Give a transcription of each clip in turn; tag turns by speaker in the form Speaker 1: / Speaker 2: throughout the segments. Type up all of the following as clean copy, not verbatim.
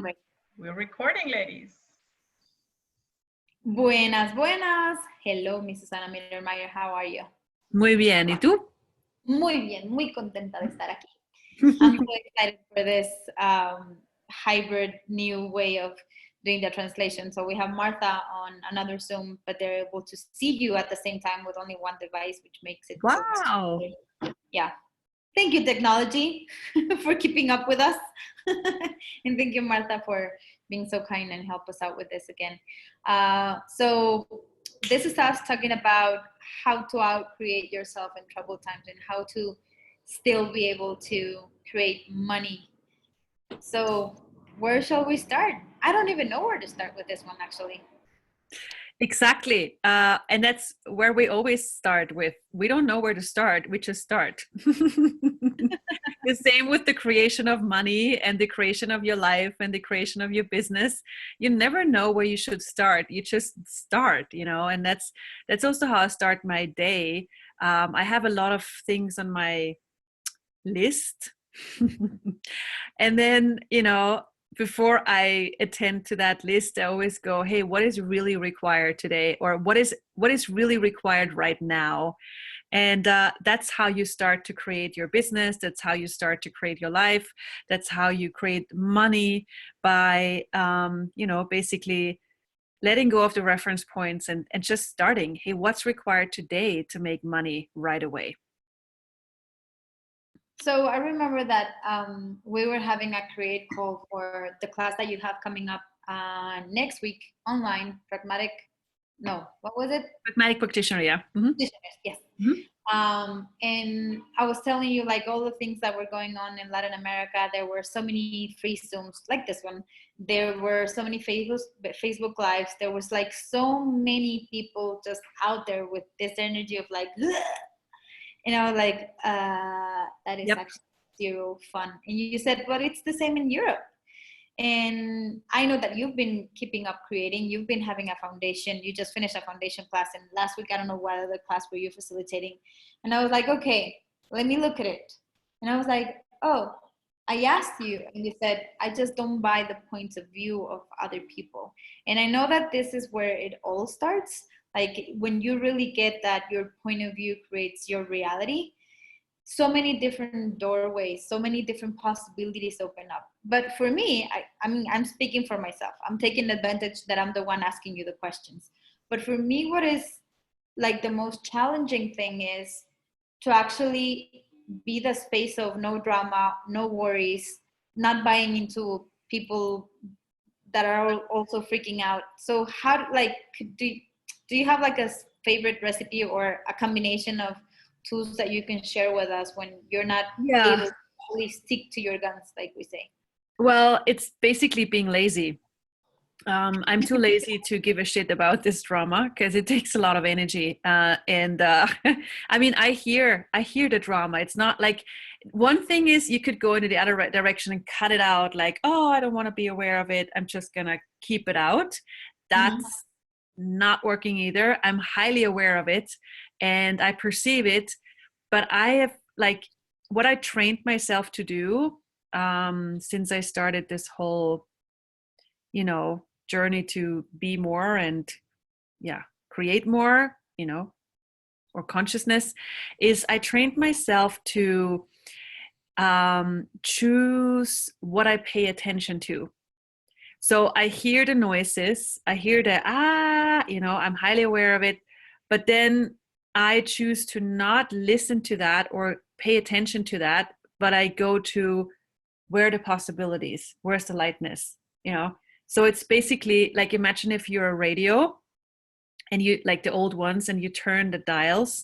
Speaker 1: ready. We're recording, ladies.
Speaker 2: Buenas, buenas. Hello, Miss Susanna Mittermaier. How are you?
Speaker 3: Muy bien. ¿Y tú?
Speaker 2: Muy bien. Muy contenta de estar aquí. I'm so excited for this hybrid new way of doing the translation. So we have Martha on another Zoom, but they're able to see you at the same time with only one device, which makes it
Speaker 3: Wow.
Speaker 2: so yeah. Thank you, technology, for keeping up with us. And thank you, Martha, for being so kind and help us out with this again. So this is us talking about how to out-create yourself in troubled times and how to still be able to create money. So where shall we start? I don't even know where to start with this one, actually.
Speaker 3: Exactly. And that's where we always start with. We don't know where to start. We just start. The same with the creation of money and the creation of your life and the creation of your business. You never know where you should start. You just start, and that's also how I start my day. I have a lot of things on my list. And then, before I attend to that list, I always go, hey, what is really required today? Or what is really required right now? And that's how you start to create your business. That's how you start to create your life. That's how you create money by, basically letting go of the reference points and just starting. Hey, what's required today to make money right away?
Speaker 2: So I remember that we were having a create call for the class that you have coming up next week online, pragmatic. No, what was it?
Speaker 3: Pragmatic practitioner, yeah. Mm-hmm.
Speaker 2: Yes.
Speaker 3: Mm-hmm.
Speaker 2: And I was telling you like all the things that were going on in Latin America. There were so many free Zooms like this one. There were so many Facebook Lives. There was like so many people just out there with this energy of like, ugh! And I was like, that is actually zero fun. And you said, well, it's the same in Europe. And I know that you've been keeping up creating. You've been having a foundation. You just finished a foundation class. And last week, I don't know what other class were you facilitating. And I was like, okay, let me look at it. And I was like, oh, I asked you. And you said, I just don't buy the points of view of other people. And I know that this is where it all starts. Like when you really get that your point of view creates your reality, so many different doorways, so many different possibilities open up. But for me, I'm speaking for myself. I'm taking advantage that I'm the one asking you the questions. But for me, what is like the most challenging thing is to actually be the space of no drama, no worries, not buying into people that are also freaking out. So how, like, do you have like a favorite recipe or a combination of tools that you can share with us when you're not able to really stick to your guns, like we say?
Speaker 3: Well, it's basically being lazy. I'm too lazy to give a shit about this drama because it takes a lot of energy. I mean, I hear the drama. It's not like, one thing is you could go into the other direction and cut it out. Like, oh, I don't want to be aware of it. I'm just going to keep it out. That's not working either. I'm highly aware of it and I perceive it, but I have like what I trained myself to do since I started this whole, journey to be more and create more, or consciousness, is I trained myself to choose what I pay attention to. So I hear the noises, I hear the, I'm highly aware of it, but then I choose to not listen to that or pay attention to that, but I go to where are the possibilities, where's the lightness, So it's basically like, imagine if you're a radio and you like the old ones and you turn the dials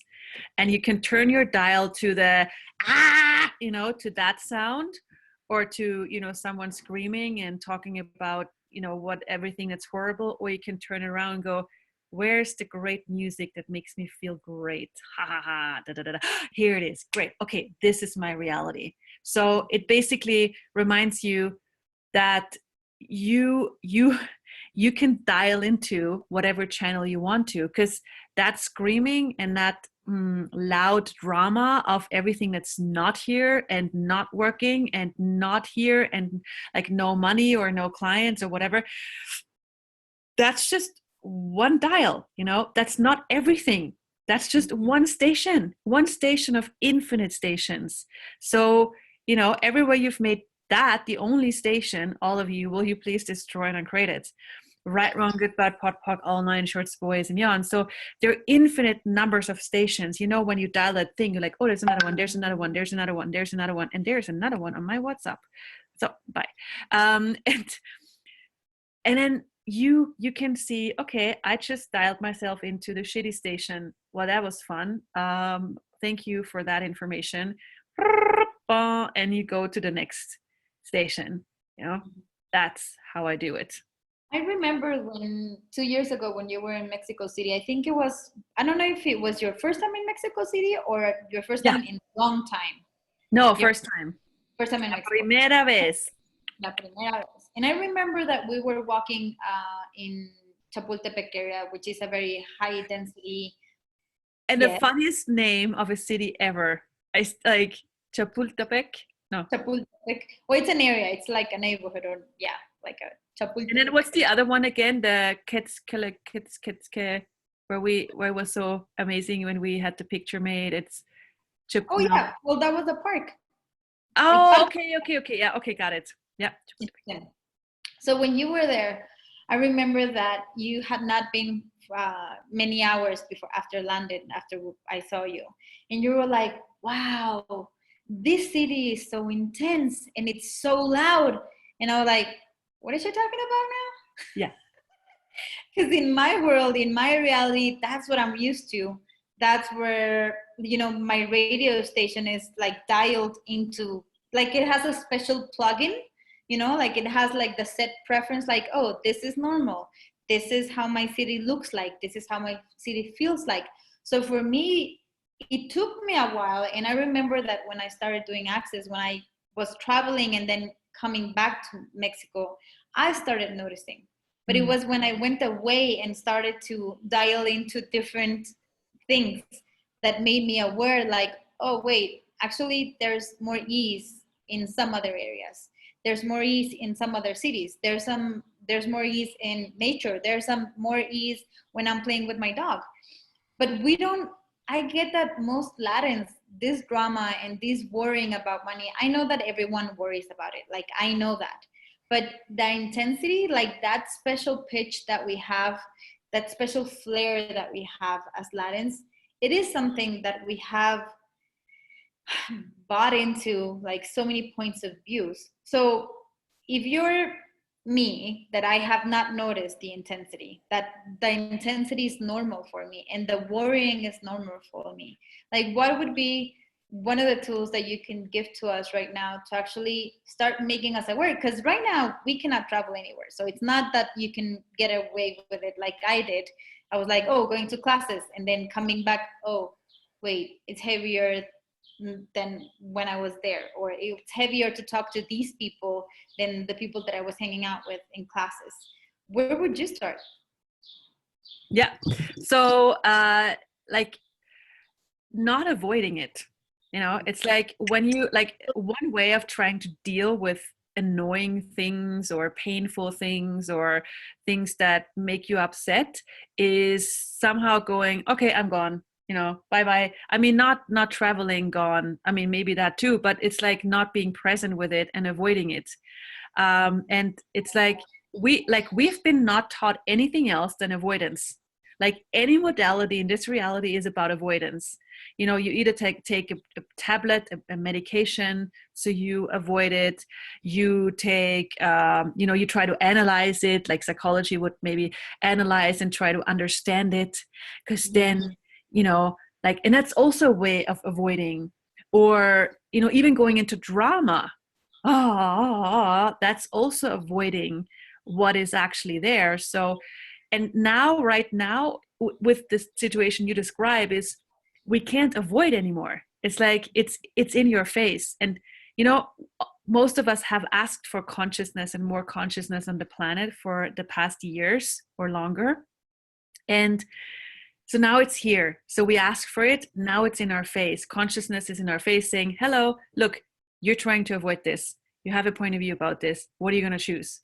Speaker 3: and you can turn your dial to the, to that sound, or to, someone screaming and talking about, what everything that's horrible, or you can turn it around and go, where's the great music that makes me feel great? Ha ha ha, da da da da. Here it is. Great. Okay, this is my reality. So it basically reminds you that you can dial into whatever channel you want to, because that screaming and that loud drama of everything that's not here and not working and not here and like no money or no clients or whatever, that's just one dial, that's not everything. That's just one station of infinite stations. So, everywhere you've made that the only station, all of you, will you please destroy and uncreate it? Right, wrong, good, bad, pot, pock, all nine shorts, boys, and yawns. So there are infinite numbers of stations. When you dial that thing, you're like, oh, there's another one, there's another one, there's another one, there's another one, and there's another one on my WhatsApp. So bye. And then you can see, okay, I just dialed myself into the shitty station. Well, that was fun. Thank you for that information. And you go to the next station. That's how I do it.
Speaker 2: I remember 2 years ago when you were in Mexico City, I think it was, I don't know if it was your first time in Mexico City or your first time in a long time.
Speaker 3: No, first time.
Speaker 2: First time in Mexico.
Speaker 3: Primera vez.
Speaker 2: La primera vez. And I remember that we were walking in Chapultepec area, which is a very high density.
Speaker 3: And the funniest name of a city ever. I like Chapultepec. No.
Speaker 2: Chapultepec. Well, it's an area. It's like a neighborhood or like a Chapultepec.
Speaker 3: And then what's the other one again? The Ketske, where it was so amazing when we had the picture made. It's
Speaker 2: Oh yeah. Well, that was a park.
Speaker 3: Oh, okay. Yeah, okay, got it. Yeah.
Speaker 2: So when you were there, I remember that you had not been many hours after I saw you, and you were like, wow, this city is so intense and it's so loud. And I was like, what is she talking about now?
Speaker 3: Yeah.
Speaker 2: Because in my world, in my reality, that's what I'm used to. That's where, my radio station is like dialed into, like it has a special plugin, like it has like the set preference, like, oh, this is normal. This is how my city looks like. This is how my city feels like. So for me, it took me a while. And I remember that when I started doing Access, when I was traveling and then coming back to Mexico, I started noticing. But it was when I went away and started to dial into different things that made me aware, like, oh, wait, actually there's more ease in some other areas. There's more ease in some other cities. There's more ease in nature. There's some more ease when I'm playing with my dog. But I get that most Latins, this drama and this worrying about money, I know that everyone worries about it. Like, I know that. But the intensity, like that special pitch that we have, that special flair that we have as Latins, it is something that we have bought into, like so many points of views. So if you're me, that I have not noticed the intensity, that the intensity is normal for me and the worrying is normal for me, like what would be one of the tools that you can give to us right now to actually start making us aware? Because right now we cannot travel anywhere. So it's not that you can get away with it like I did. I was like, oh, going to classes and then coming back, oh, wait, it's heavier than when I was there, or it's heavier to talk to these people than the people that I was hanging out with in classes. Where would you start?
Speaker 3: Yeah. So like not avoiding it. It's like when you, like, one way of trying to deal with annoying things or painful things or things that make you upset is somehow going, okay, I'm gone, bye-bye. I mean, not traveling, gone. I mean, maybe that too, but it's like not being present with it and avoiding it. And it's like, we've been not taught anything else than avoidance. Like any modality in this reality is about avoidance. You either take a tablet, a medication, so you avoid it. You take, you try to analyze it, like psychology would maybe analyze and try to understand it, because then, and that's also a way of avoiding. Or, even going into drama, that's also avoiding what is actually there. So, and right now, with this situation you describe, is we can't avoid anymore. It's like, it's in your face. And, most of us have asked for consciousness and more consciousness on the planet for the past years or longer. And So now it's here. So we ask for it. Now it's in our face. Consciousness is in our face saying, hello, look, you're trying to avoid this. You have a point of view about this. What are you going to choose?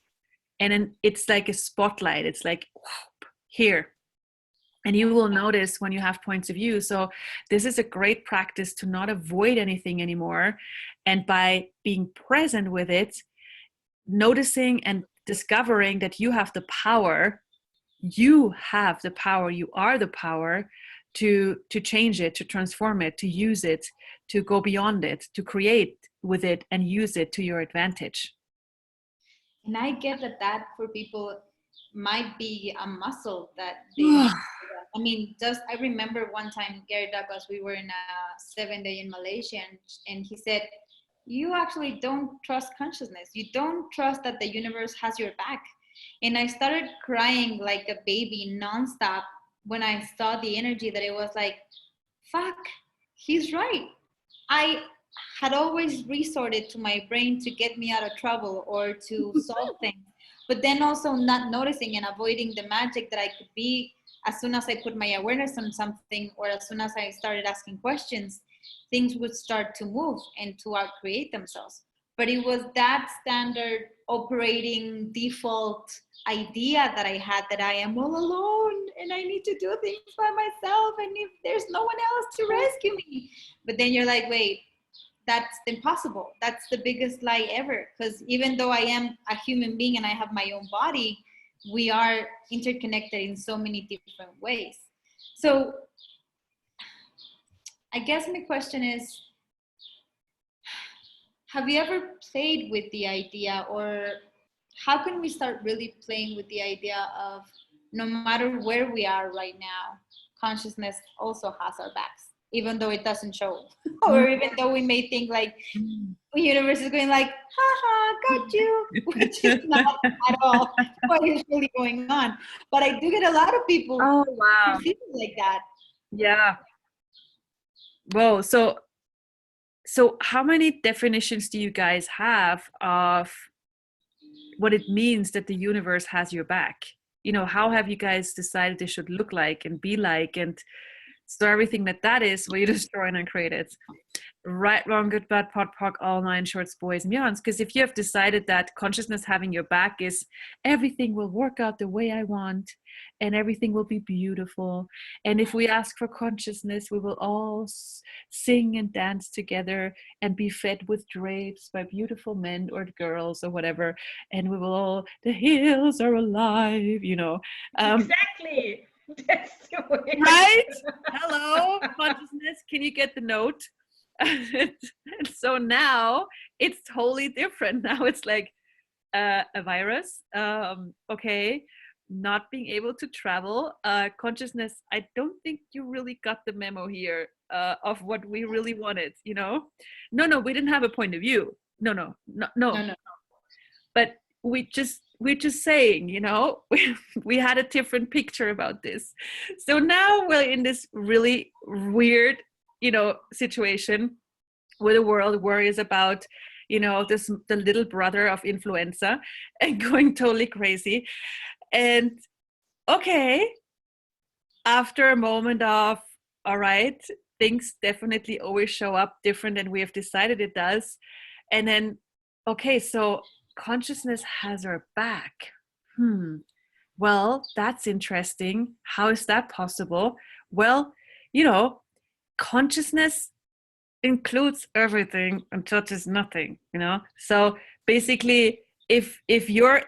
Speaker 3: And then it's like a spotlight. It's like, whoop, here. And you will notice when you have points of view. So this is a great practice to not avoid anything anymore. And by being present with it, noticing and discovering that you have the power, you are the power to change it, to transform it, to use it, to go beyond it, to create with it and use it to your advantage.
Speaker 2: And I get that for people might be a muscle that they I mean, I remember one time, Gary Douglas, we were in a 7-day in Malaysia, and he said, you actually don't trust consciousness. You don't trust that the universe has your back. And I started crying like a baby nonstop when I saw the energy that it was like, fuck, he's right. I had always resorted to my brain to get me out of trouble or to solve things, but then also not noticing and avoiding the magic that I could be as soon as I put my awareness on something, or as soon as I started asking questions, things would start to move and to create themselves. But it was that standard operating default idea that I had, that I am all alone and I need to do things by myself, and if there's no one else to rescue me. But then you're like, wait, that's impossible. That's the biggest lie ever. Because even though I am a human being and I have my own body, we are interconnected in so many different ways. So I guess my question is, have you ever played with the idea, or how can we start really playing with the idea of no matter where we are right now, consciousness also has our backs, even though it doesn't show, or even though we may think like the universe is going like, haha, got you, which is not at all what is really going on. But I do get a lot of people who feel like that.
Speaker 3: Yeah. Whoa. So how many definitions do you guys have of what it means that the universe has your back? You know, how have you guys decided it should look like and be like? And so everything that is, will you destroy and create it? Right, wrong, good, bad, pot, pock, all nine shorts, boys and beyonds. Because if you have decided that consciousness having your back is everything will work out the way I want and everything will be beautiful, and if we ask for consciousness, we will all sing and dance together and be fed with drapes by beautiful men or girls or whatever, and we will all, the hills are alive, you know.
Speaker 1: Exactly. That's the way.
Speaker 3: Right? Hello, consciousness, can you get the note? And so now it's totally different. Now it's like a virus. Okay, not being able to travel. Consciousness, I don't think you really got the memo here of what we really wanted, you know? No, we didn't have a point of view. No. But we're just saying, you know, we had a different picture about this. So now we're in this really weird, you know, situation where the world worries about, you know, the little brother of influenza and going totally crazy. And okay, after a moment of, all right, things definitely always show up different than we have decided it does. And then, okay, so consciousness has our back. Well, that's interesting. How is that possible? Well, you know, consciousness includes everything and touches nothing, you know. So basically, if your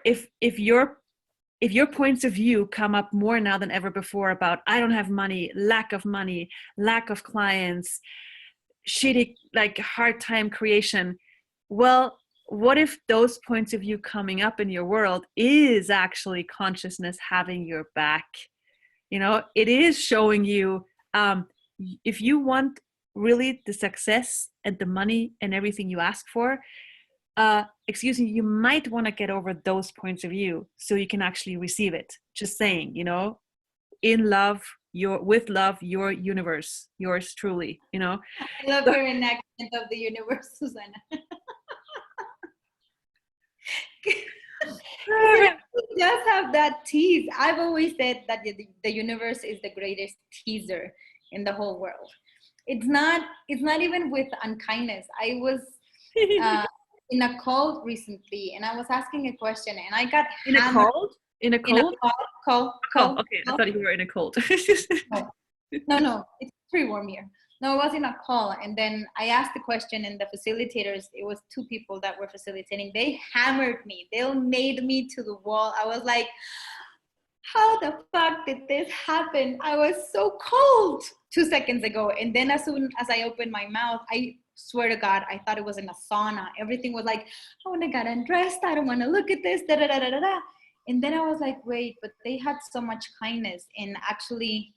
Speaker 3: points of view come up more now than ever before about I don't have money, lack of clients, shitty, like hard time creation, well, what if those points of view coming up in your world is actually consciousness having your back? You know, it is showing you, if you want really the success and the money and everything you ask for, you might want to get over those points of view so you can actually receive it. Just saying, you know, in love, with love, your universe, yours truly, you know.
Speaker 2: I love your enactment of the universe, Susanna. does have that tease. I've always said that the universe is the greatest teaser in the whole world. It's not even with unkindness. I was in a call recently, and I was asking a question, and I got
Speaker 3: in a
Speaker 2: hammered.
Speaker 3: cold? In a
Speaker 2: In a
Speaker 3: cold?
Speaker 2: call.
Speaker 3: Oh, okay. I thought you were in a cold.
Speaker 2: No, it's pretty warm here. No, it was in a call, and then I asked the question, and the facilitators, it was 2 people that were facilitating, they hammered me. They made me to the wall. I was like, how the fuck did this happen? I was so cold 2 seconds ago. And then as soon as I opened my mouth, I swear to God, I thought it was in a sauna. Everything was like, I want to get undressed. I don't want to look at this. Da, da, da, da, da, da. And then I was like, wait, but they had so much kindness in actually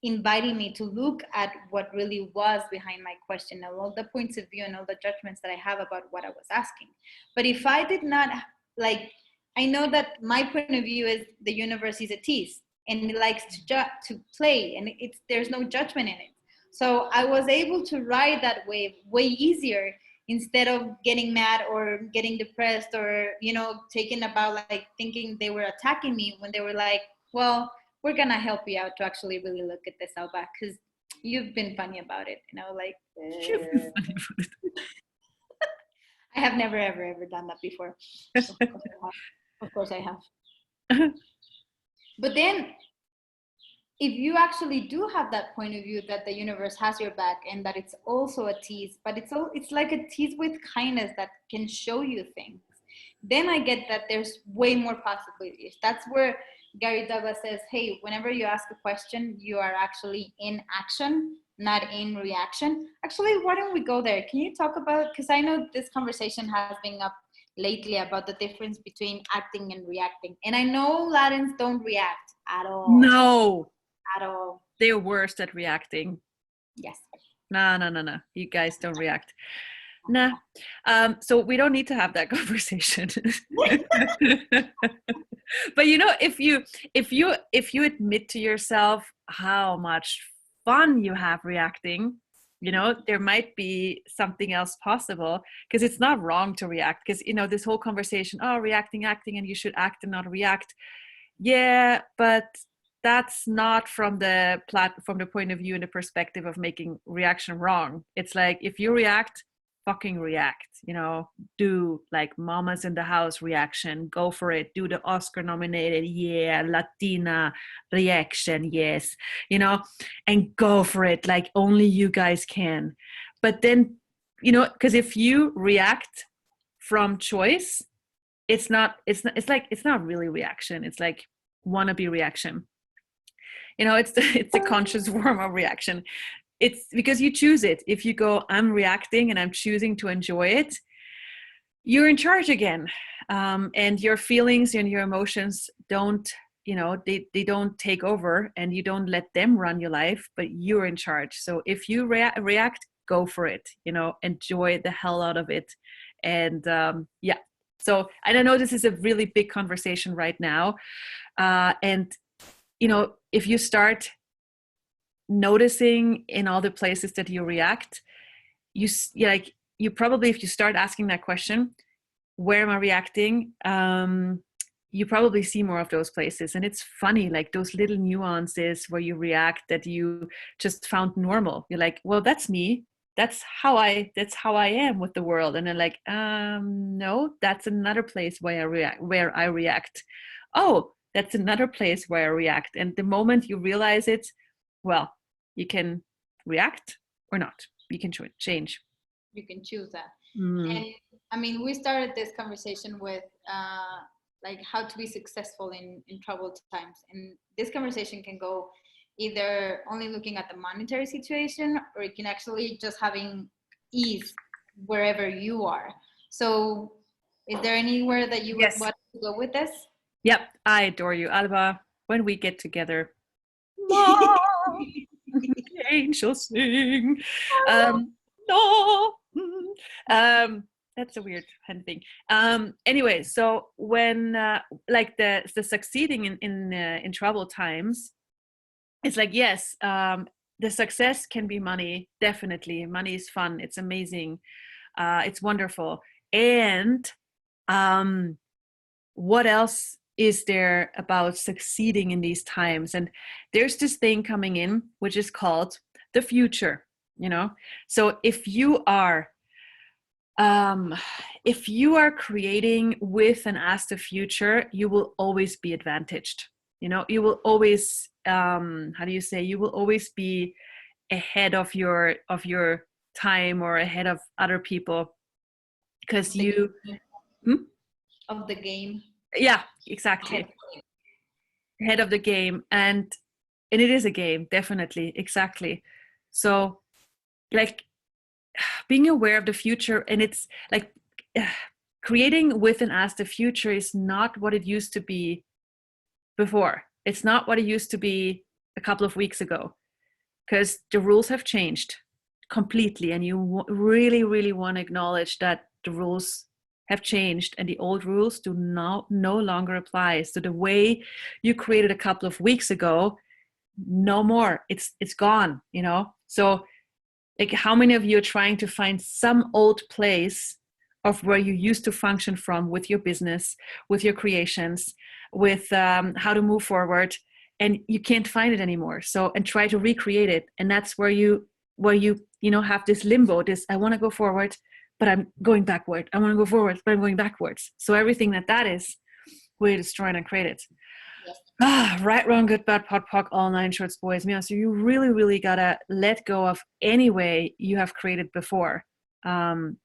Speaker 2: inviting me to look at what really was behind my question, and all the points of view and all the judgments that I have about what I was asking. But if I did not, like, I know that my point of view is the universe is a tease, and it likes to play, and there's no judgment in it. So I was able to ride that wave way easier, instead of getting mad or getting depressed, or, you know, taken about, like, thinking they were attacking me, when they were like, well, we're gonna help you out to actually really look at this, Alba, because you've been funny about it, you know, like, I have never ever done that before. Of course I have. But then if you actually do have that point of view that the universe has your back, and that it's also a tease, but it's like a tease with kindness that can show you things, then I get that there's way more possibilities. That's where Gary Douglas says, hey, whenever you ask a question, you are actually in action, not in reaction. Actually, why don't we go there? Can you talk about, because I know this conversation has been up lately about the difference between acting and reacting. And I know Latins don't react at all.
Speaker 3: No.
Speaker 2: At all.
Speaker 3: They're worst at reacting.
Speaker 2: Yes.
Speaker 3: No. You guys don't react. Nah. So we don't need to have that conversation. But you know, if you admit to yourself how much fun you have reacting, you know, there might be something else possible, because it's not wrong to react. Because, you know, this whole conversation, oh, reacting, acting, and you should act and not react. Yeah, but that's not from the point of view and the perspective of making reaction wrong. It's like, if you react, fucking react, you know, do like Mamas in the House reaction, go for it, do the Oscar nominated, yeah, Latina reaction, yes, you know, and go for it, like only you guys can. But then, you know, because if you react from choice, it's not really reaction, it's like wannabe reaction. You know, it's a conscious form of reaction. It's because you choose it. If you go, I'm reacting and I'm choosing to enjoy it, you're in charge again. And your feelings and your emotions don't, you know, they don't take over, and you don't let them run your life, but you're in charge. So if you react, go for it, you know, enjoy the hell out of it. And yeah. So I don't know, this is a really big conversation right now. And, you know, if you start noticing in all the places that you react, you probably, if you start asking that question, where am I reacting, you probably see more of those places. And it's funny, like those little nuances where you react that you just found normal. You're like, well, that's me, that's how I am with the world. And they're like, no, that's another place where I react. Oh, that's another place where I react. And the moment you realize it, well, you can react or not. You can change.
Speaker 2: You can choose that. And I mean, we started this conversation with like how to be successful in troubled times. And this conversation can go either only looking at the monetary situation, or it can actually just having ease wherever you are. So is there anywhere that you would want to go with this?
Speaker 3: Yep, I adore you, Alba. When we get together, angels sing. No. That's a weird hand thing. Anyway, so when like the succeeding in troubled times, it's like, yes, the success can be money. Definitely, money is fun. It's amazing. It's wonderful. And what else is there about succeeding in these times? And there's this thing coming in, which is called the future, you know? So if you are creating with and as the future, you will always be advantaged. You know, you will always, you will always be ahead of your time, or ahead of other people, because you
Speaker 2: of the game.
Speaker 3: Yeah, exactly. Ahead of the game. And it is a game, definitely. Exactly. So like being aware of the future, and it's like creating with and as the future is not what it used to be before. It's not what it used to be a couple of weeks ago, because the rules have changed completely, and you really, really want to acknowledge that the rules have changed, and the old rules do no longer apply. So the way you created a couple of weeks ago, no more. It's gone, you know? So like, how many of you are trying to find some old place of where you used to function from with your business, with your creations, with how to move forward, and you can't find it anymore? So, and try to recreate it. And that's where you have this limbo, this, I want to go forward, but I'm going backward. I want to go forward, but I'm going backwards. So everything that is, we're destroying and create it. Yes. Right, wrong, good, bad, pot, pock, all nine shorts, boys, meow. So you really, really gotta let go of any way you have created before, and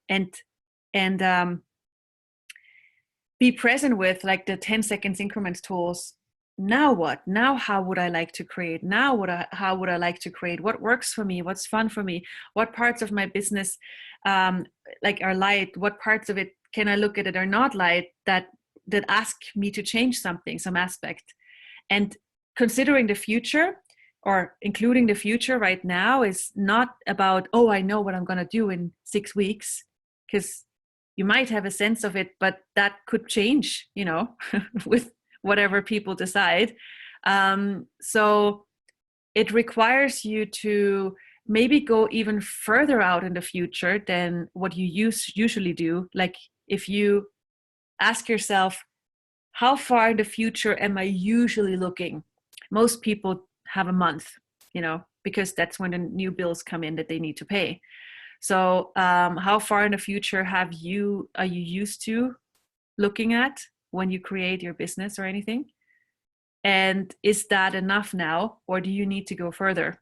Speaker 3: be present with like the 10 seconds increments tools. Now what? Now how would I like to create? How would I like to create? What works for me? What's fun for me? What parts of my business are light? What parts of it can I look at it are not light, that ask me to change something, some aspect? And considering the future, or including the future right now, is not about, oh, I know what I'm going to do in 6 weeks, because you might have a sense of it, but that could change, you know, with whatever people decide. So it requires you to maybe go even further out in the future than what you usually do. Like if you ask yourself, how far in the future am I usually looking? Most people have a month, you know, because that's when the new bills come in that they need to pay. So how far in the future are you used to looking at when you create your business or anything? And is that enough now, or do you need to go further?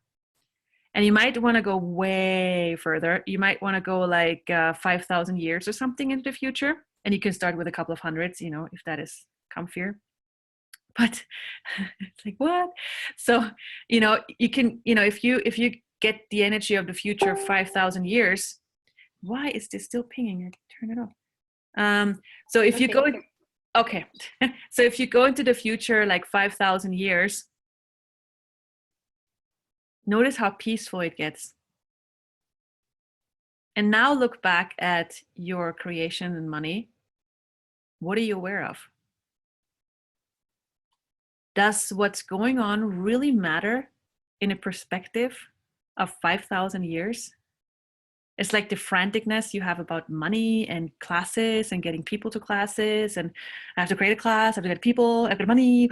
Speaker 3: And you might want to go way further. You might want to go like 5,000 years or something into the future. And you can start with a couple of hundreds, you know, if that is comfier. But it's like, what? So, you know, you can, you know, if you get the energy of the future 5,000 years, why is this still pinging? I turn it off. So if you go, okay. So if you go into the future, like 5,000 years, notice how peaceful it gets. And now look back at your creation and money. What are you aware of? Does what's going on really matter in a perspective of 5,000 years? It's like the franticness you have about money and classes and getting people to classes, and I have to create a class, I have to get people, I have to get money.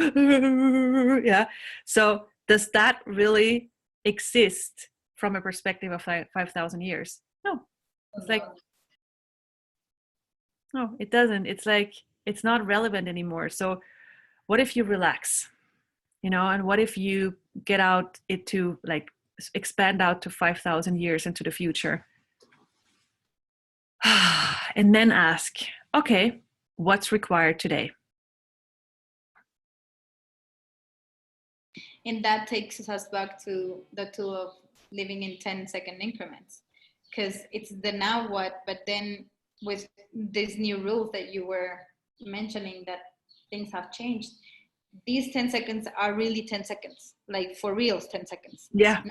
Speaker 3: Yeah. So does that really exist from a perspective of 5,000 years? No. It's like, no, it doesn't. It's like, it's not relevant anymore. So what if you relax, you know, and what if you get out it to like expand out to 5,000 years into the future? And then ask, okay, what's required today?
Speaker 2: And that takes us back to the tool of living in 10-second increments, because it's the now what, but then with these new rules that you were mentioning, that things have changed, these 10 seconds are really 10 seconds, like for reals 10 seconds.
Speaker 3: Yeah.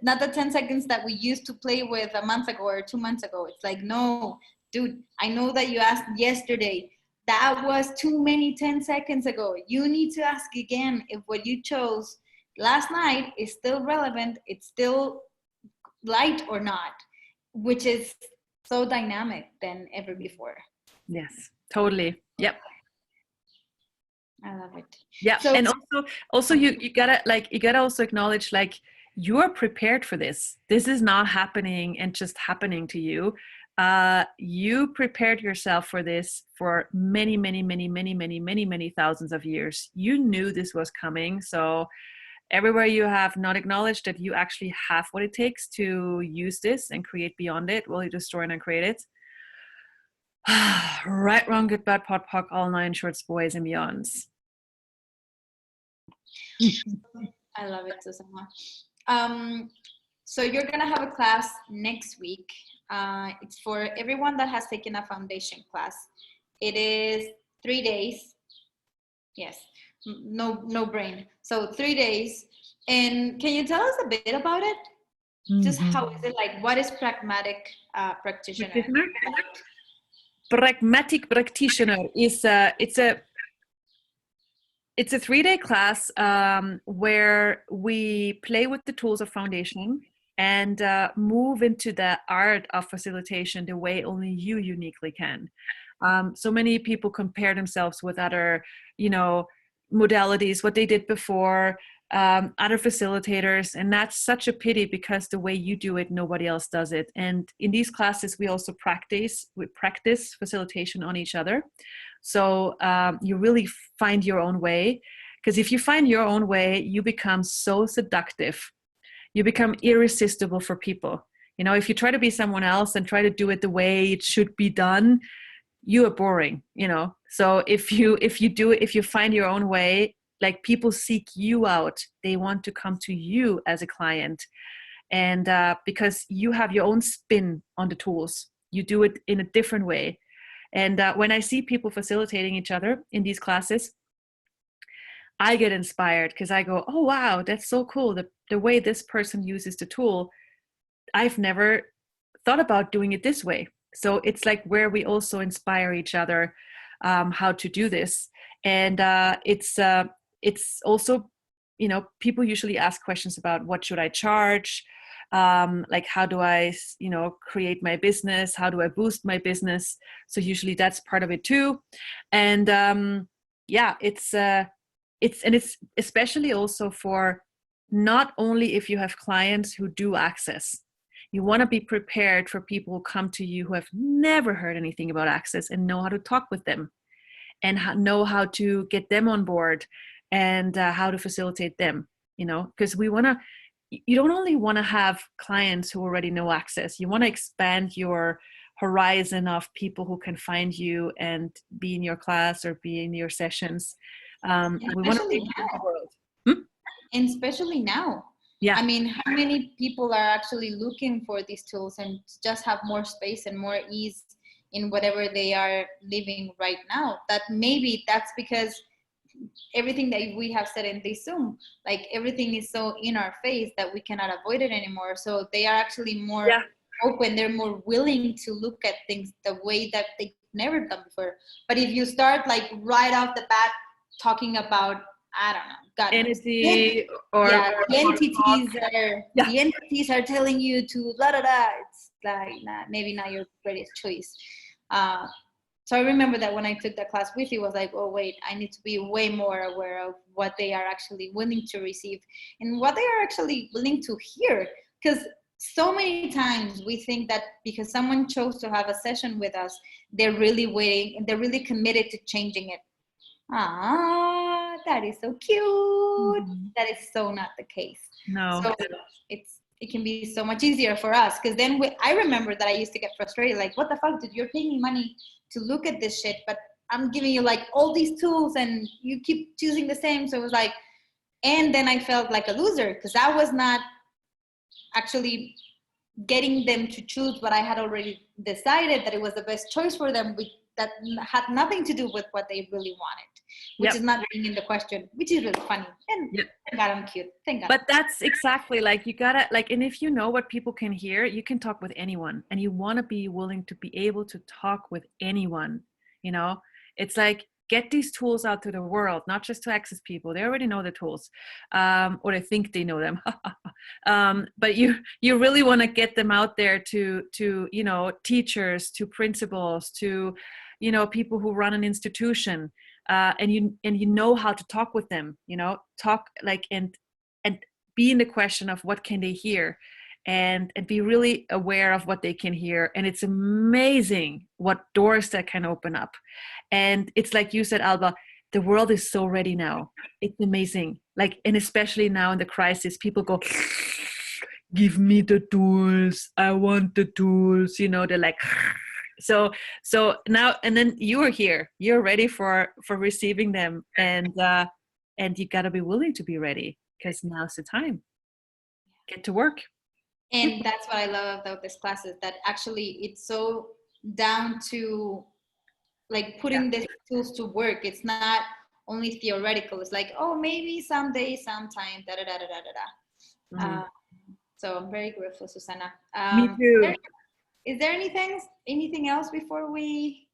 Speaker 2: Not the 10 seconds that we used to play with a month ago or 2 months ago. It's like, no, dude, I know that you asked yesterday. That was too many 10 seconds ago. You need to ask again if what you chose last night is still relevant, it's still light or not, which is so dynamic than ever before.
Speaker 3: Yes, totally. Yep.
Speaker 2: I love it.
Speaker 3: Yeah.
Speaker 2: So,
Speaker 3: And also you gotta also acknowledge, like, you're prepared for this. This is not happening and just happening to you. You prepared yourself for this for many, many, many, many, many, many, many thousands of years. You knew this was coming. So everywhere you have not acknowledged that you actually have what it takes to use this and create beyond it, will you destroy and uncreate it? Right, wrong, good, bad, pot, pock, all nine shorts, boys, and beyonds.
Speaker 2: I love it, Susanna. So you're gonna have a class next week. It's for everyone that has taken a foundation class. It is 3 days. Yes, no brain. So 3 days. And can you tell us a bit about it? Just how is it like? What is pragmatic practitioner?
Speaker 3: Pragmatic practitioner is it's a 3-day class where we play with the tools of foundation and move into the art of facilitation the way only you uniquely can. So many people compare themselves with other, modalities, what they did before, other facilitators, and that's such a pity because the way you do it, nobody else does it. And in these classes, we also practice facilitation on each other. So you really find your own way, because if you find your own way, you become so seductive. You become irresistible for people. If you try to be someone else and try to do it the way it should be done, you are boring. So if you find your own way, like, people seek you out, they want to come to you as a client, and because you have your own spin on the tools, you do it in a different way. And when I see people facilitating each other in these classes, I get inspired, because I go, oh wow, that's so cool, the way this person uses the tool, I've never thought about doing it this way. So it's like where we also inspire each other how to do this. And it's also, people usually ask questions about what should I charge, like how do I create my business, how do I boost my business. So usually that's part of it too. And it's especially also for not only if you have clients who do access. You want to be prepared for people who come to you who have never heard anything about access and know how to talk with them and know how to get them on board and how to facilitate them, because you don't only want to have clients who already know access. You want to expand your horizon of people who can find you and be in your class or be in your sessions. We want to be in the world.
Speaker 2: And especially now.
Speaker 3: Yeah.
Speaker 2: I mean, how many people are actually looking for these tools and just have more space and more ease in whatever they are living right now? That maybe that's because everything that we have said in this Zoom, like everything is so in our face that we cannot avoid it anymore. So they are actually more open. They're more willing to look at things the way that they've never done before. But if you start like right off the bat talking about, I don't know, God
Speaker 3: entity
Speaker 2: the entities are telling you to da da da. It's like maybe not your greatest choice. So I remember that when I took that class with you, was like, oh wait, I need to be way more aware of what they are actually willing to receive and what they are actually willing to hear. Because so many times we think that because someone chose to have a session with us, they're really waiting and they're really committed to changing it. Ah, that is so cute. Mm-hmm. That is so not the case.
Speaker 3: No.
Speaker 2: So it can be so much easier for us, because then I remember that I used to get frustrated, like, what the fuck, dude, you're paying me money to look at this shit, but I'm giving you like all these tools and you keep choosing the same. So it was like, and then I felt like a loser because I was not actually getting them to choose what I had already decided that it was the best choice for them, that had nothing to do with what they really wanted, which is not being in the question, which is really funny. And thank God I'm cute. Thank God.
Speaker 3: But that's exactly, like, you gotta, like, and if you know what people can hear, you can talk with anyone, and you want to be willing to be able to talk with anyone. It's like, get these tools out to the world, not just to access people. They already know the tools, or they think they know them. But you really want to get them out there to teachers, to principals, to people who run an institution, and you know how to talk with them, you know, talk like, and be in the question of what can they hear, and be really aware of what they can hear. And it's amazing what doors that can open up. And it's like you said, Alba, the world is so ready now. It's amazing. Like, and especially now in the crisis, people go, give me the tools. I want the tools. You know, they're like, so now, and then you are here. You're ready for receiving them, and you got to be willing to be ready, because now's the time. Get to work.
Speaker 2: And that's what I love about this class, is that actually it's so down to like putting these tools to work. It's not only theoretical. It's like, oh, maybe someday, sometime, da da da da da da. So I'm very grateful, Susanna.
Speaker 3: Me too.
Speaker 2: Is there anything else before we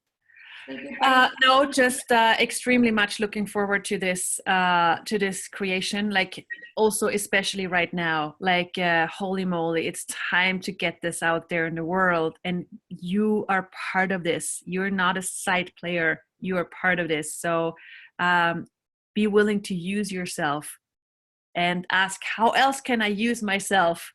Speaker 2: say goodbye?
Speaker 3: No, just extremely much looking forward to this creation. Like, also especially right now, like holy moly, it's time to get this out there in the world, and you are part of this. You're not a side player, you are part of this. So be willing to use yourself and ask, how else can I use myself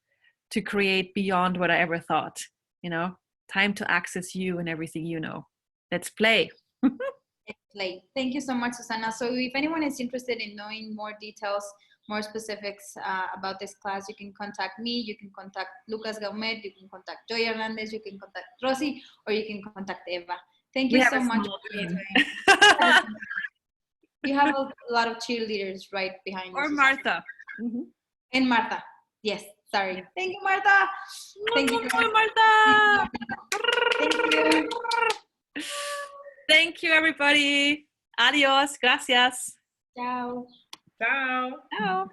Speaker 3: to create beyond what I ever thought? You know, time to access you and everything you know. Let's play.
Speaker 2: Thank you so much, Susanna. So if anyone is interested in knowing more details, more specifics about this class, you can contact me, you can contact Lucas Gaumet, you can contact Joy Hernandez, you can contact Rosie, or you can contact Eva. Thank you so much for your time. You have a lot of cheerleaders right behind you.
Speaker 3: Or Martha.
Speaker 2: And Martha. Yes, sorry. Thank you, Martha. Thank you,
Speaker 3: Martha.
Speaker 2: Thank you.
Speaker 3: Thank you, everybody. Adios. Gracias.
Speaker 2: Ciao.
Speaker 1: Ciao.
Speaker 3: Ciao.